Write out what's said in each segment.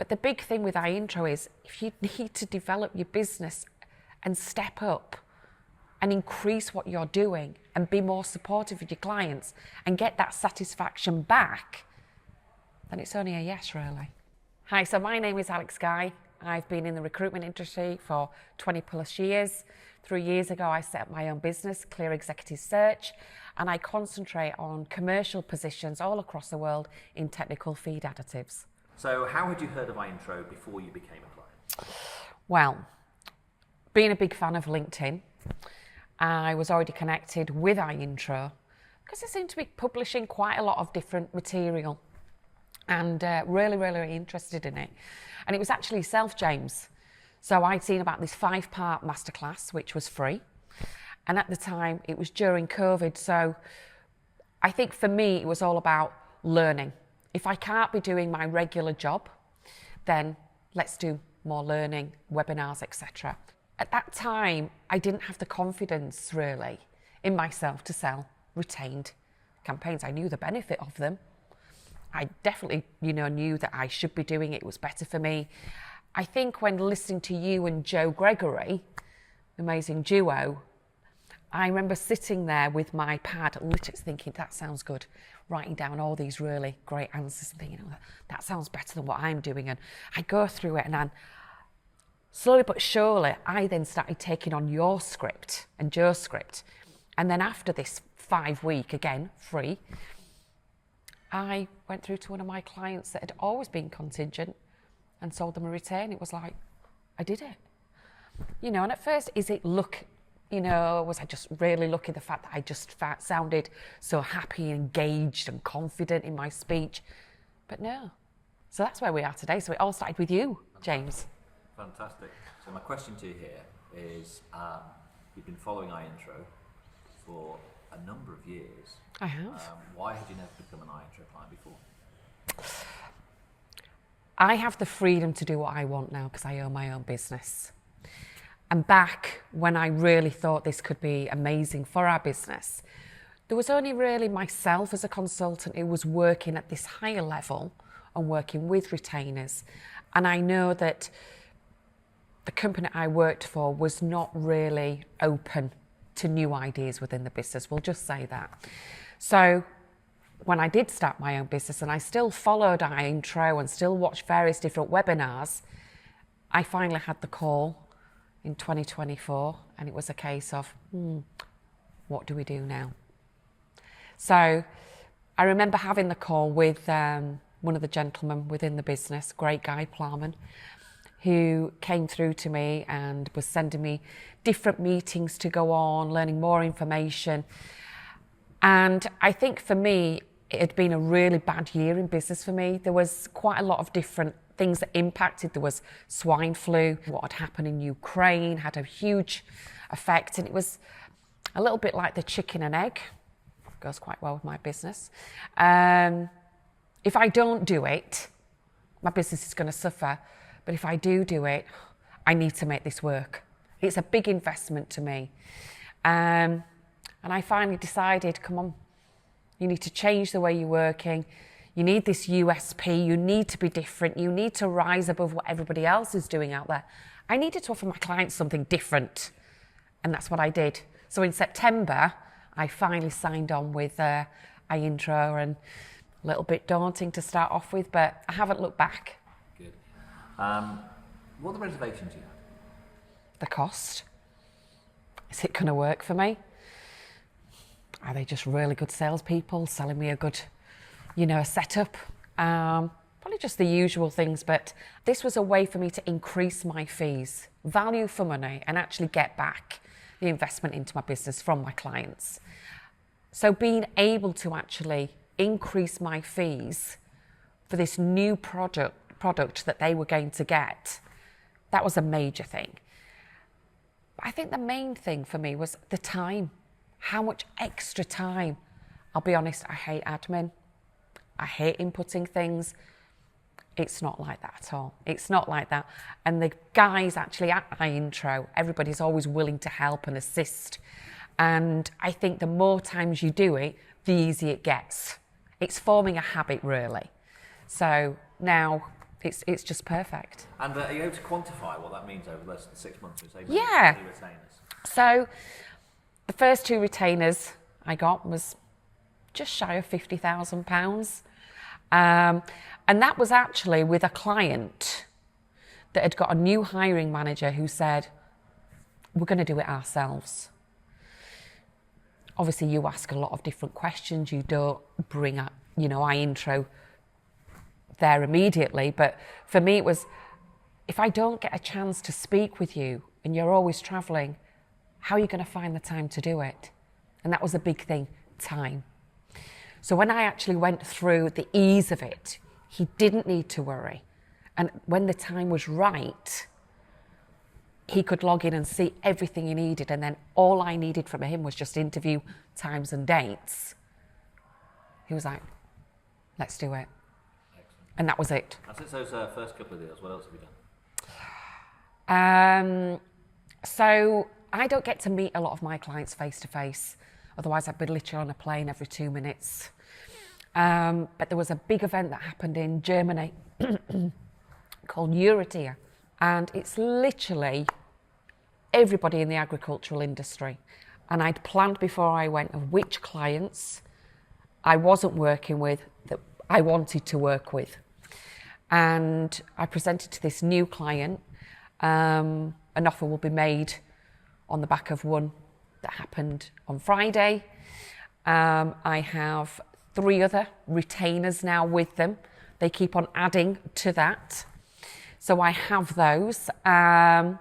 But the big thing with iIntro is if you need to develop your business and step up and increase what you're doing and be more supportive of your clients and get that satisfaction back, then it's only a yes, really. Hi, so my name is Alex Guy. I've been in the recruitment industry for 20 plus years. 3 years ago, I set up my own business, Clear Executive Search, and I concentrate on commercial positions all across the world in technical feed additives. So how had you heard of iIntro before you became a client? Well, being a big fan of LinkedIn, I was already connected with iIntro because they seem to be publishing quite a lot of different material and really interested in it. And it was actually yourself, James. So I'd seen about this 5-part masterclass, which was free. And at the time, it was during COVID. So I think for me, it was all about learning. If I can't be doing my regular job, then let's do more learning, webinars, etc. At that time, I didn't have the confidence really in myself to sell retained campaigns. I knew the benefit of them. I definitely, knew that I should be doing it. It was better for me. I think when listening to you and Joe Gregory, amazing duo, I remember sitting there with my pad, literally thinking, that sounds good, writing down all these really great answers and thinking, that sounds better than what I'm doing. And I go through it and then slowly but surely, I then started taking on your script and Joe's script. And then after this 5-week, again, free, I went through to one of my clients that had always been contingent and sold them a retain. It was like, I did it. And at first, is it luck? Was I just really lucky, the fact that I just sounded so happy, engaged and confident in my speech? But no. So that's where we are today. So it all started with you, James. Fantastic. So my question to you here is, you've been following iIntro for a number of years. I have. Why had you never become an iIntro client before? I have the freedom to do what I want now because I own my own business. And back when I really thought this could be amazing for our business, there was only really myself as a consultant who was working at this higher level and working with retainers. And I know that the company I worked for was not really open to new ideas within the business. We'll just say that. So when I did start my own business and I still followed iIntro and still watched various different webinars, I finally had the call in 2024 and it was a case of, what do we do now? So I remember having the call with one of the gentlemen within the business, great guy, Plarman, who came through to me and was sending me different meetings to go on, learning more information. And I think for me, it had been a really bad year in business for me. There was quite a lot of different things that impacted. There was swine flu, what had happened in Ukraine had a huge effect. And it was a little bit like the chicken and egg. Goes quite well with my business. If I don't do it, my business is going to suffer. But if I do it, I need to make this work. It's a big investment to me. And I finally decided, come on, you need to change the way you're working. You need this USP. You need to be different. You need to rise above what everybody else is doing out there. I needed to offer my clients something different. And that's what I did. So in September, I finally signed on with iIntro, and a little bit daunting to start off with, but I haven't looked back. Good. What are the reservations you had? The cost. Is it going to work for me? Are they just really good salespeople selling me a good, setup? Probably just the usual things, but this was a way for me to increase my fees, value for money, and actually get back the investment into my business from my clients. So being able to actually increase my fees for this new product that they were going to get, that was a major thing. But I think the main thing for me was the time. How much extra time? I'll be honest, I hate admin. I hate inputting things. It's not like that at all. It's not like that. And the guys actually at iIntro, everybody's always willing to help and assist. And I think the more times you do it, the easier it gets. It's forming a habit, really. So now It's just perfect. And are you able to quantify what that means over less than 6 months? You say Yeah. many retainers. So the first 2 retainers I got was just shy of £50,000. And that was actually with a client that had got a new hiring manager who said, we're going to do it ourselves. Obviously, you ask a lot of different questions. You don't bring up, iIntro there immediately. But for me, it was, if I don't get a chance to speak with you and you're always traveling, how are you going to find the time to do it? And that was a big thing, time. So when I actually went through the ease of it, he didn't need to worry. And when the time was right, he could log in and see everything he needed. And then all I needed from him was just interview times and dates. He was like, let's do it. Excellent. And that was it. And since those first couple of deals, what else have you done? So I don't get to meet a lot of my clients face to face. Otherwise, I'd be literally on a plane every 2 minutes. But there was a big event that happened in Germany called Euritier. And it's literally everybody in the agricultural industry. And I'd planned before I went of which clients I wasn't working with that I wanted to work with. And I presented to this new client. An offer will be made on the back of one that happened on Friday. I have 3 other retainers now with them. They keep on adding to that. So I have those. And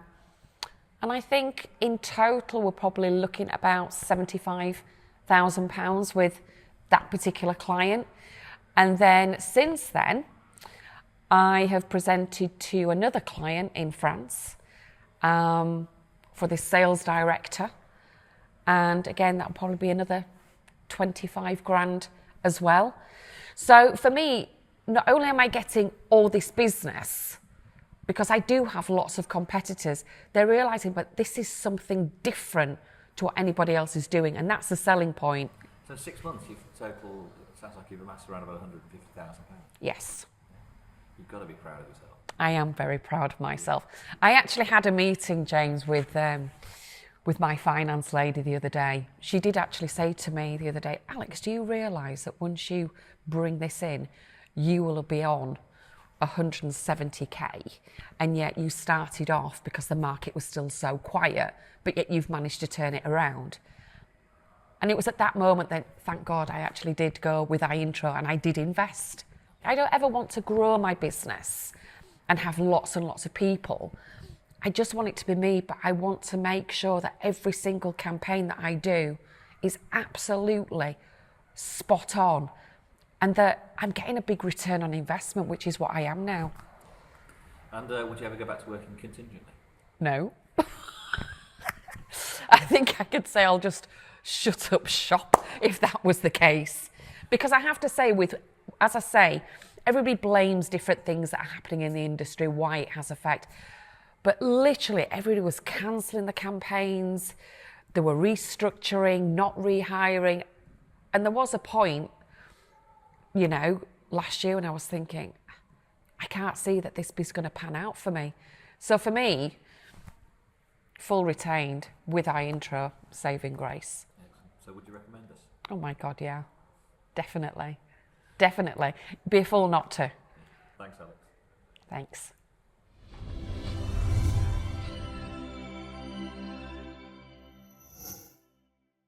I think in total, we're probably looking at about £75,000 with that particular client. And then since then, I have presented to another client in France for the sales director. And again, that'll probably be another 25 grand as well. So for me, not only am I getting all this business, because I do have lots of competitors, they're realising, but this is something different to what anybody else is doing, and that's the selling point. So 6 months, you've total, it sounds like you've amassed around about £150,000. Yes. You've got to be proud of yourself. I am very proud of myself. I actually had a meeting, James, with my finance lady the other day. She did actually say to me the other day, Alex, do you realise that once you bring this in, you will be on 170k, and yet you started off because the market was still so quiet, but yet you've managed to turn it around. And it was at that moment that, thank God, I actually did go with iIntro and I did invest. I don't ever want to grow my business and have lots and lots of people. I just want it to be me, but I want to make sure that every single campaign that I do is absolutely spot on, and that I'm getting a big return on investment, which is what I am now. And would you ever go back to working contingently? No. I think I could say I'll just shut up shop if that was the case. Because I have to say, as I say, everybody blames different things that are happening in the industry, why it has effect. But literally, everybody was cancelling the campaigns. They were restructuring, not rehiring. And there was a point, last year when I was thinking, I can't see that this is going to pan out for me. So for me, full retained with iIntro, saving grace. Excellent. So would you recommend us? Oh my God, yeah. Definitely. Definitely. Be a fool not to. Thanks, Alex. Thanks.